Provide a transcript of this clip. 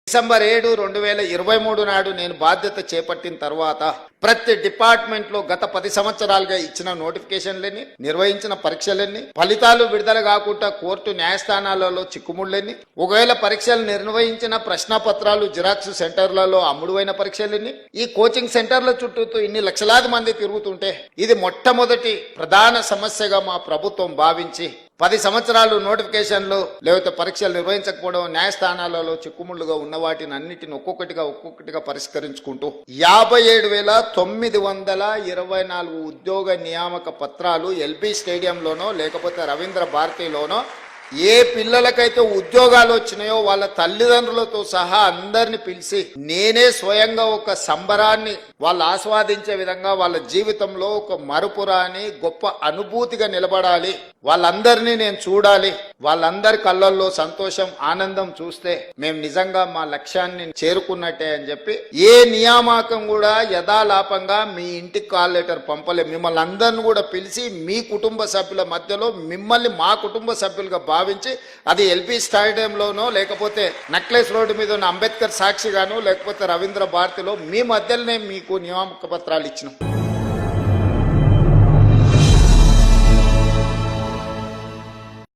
December 7, 2023 నాడు నేను బాధ్యత చేపట్టిన తర్వాత ప్రతి డిపార్ట్మెంట్ లో గత 10 సంవత్సరాలుగా ఇచ్చిన నోటిఫికేషన్లన్నీ, నిర్వహించిన పరీక్షలన్నీ, ఫలితాలు విడుదల కాకుండా కోర్టు న్యాయస్థానాలలో చిక్కుముళ్ళని, ఒకవేళ పరీక్షలు నిర్వహించిన ప్రశ్నపత్రాలు జిరాక్స్ సెంటర్లలో అమ్ముడువైన పరీక్షలన్నీ, ఈ కోచింగ్ సెంటర్ల చుట్టూ ఇన్ని లక్షలాది మంది తిరుగుతుంటే ఇది మొట్టమొదటి ప్రధాన సమస్యగా మా ప్రభుత్వం భావించి 10 సంవత్సరాలు నోటిఫికేషన్లు లేకపోతే పరీక్షలు నిర్వహించకపోవడం, న్యాయస్థానాలలో చిక్కుముళ్లుగా ఉన్న వాటిని అన్నిటిని ఒక్కొక్కటిగా పరిష్కరించుకుంటూ 57,924 ఉద్యోగ నియామక పత్రాలు ఎల్బీ స్టేడియంలోనో లేకపోతే రవీంద్ర భారతిలోనో ఏ పిల్లలకైతే ఉద్యోగాలు వచ్చినాయో వాళ్ళ తల్లిదండ్రులతో సహా అందరిని పిలిచి నేనే స్వయంగా ఒక సంబరాన్ని వాళ్ళు ఆస్వాదించే విధంగా వాళ్ళ జీవితంలో ఒక మరుపురాని గొప్ప అనుభూతిగా నిలబడాలి, వాళ్ళందరినీ నేను చూడాలి, వాళ్ళందరి కళ్ళల్లో సంతోషం ఆనందం చూస్తే మేము నిజంగా మా లక్ష్యాన్ని చేరుకున్నట్టే అని చెప్పి ఏ నియామకం కూడా యథాలాపంగా మీ ఇంటికి కాల్ లెటర్ పంపలే. మిమ్మల్ని అందరిని కూడా పిలిచి మీ కుటుంబ సభ్యుల మధ్యలో మిమ్మల్ని మా కుటుంబ సభ్యులుగా భావించి అది ఎల్బీ స్టేడియంలోనో లేకపోతే నక్లెస్ రోడ్డు మీద ఉన్న అంబేద్కర్ సాక్షిగానో లేకపోతే రవీంద్ర భారతిలో మీ మధ్యలోనే మీకు నియామక పత్రాలు ఇచ్చినాం.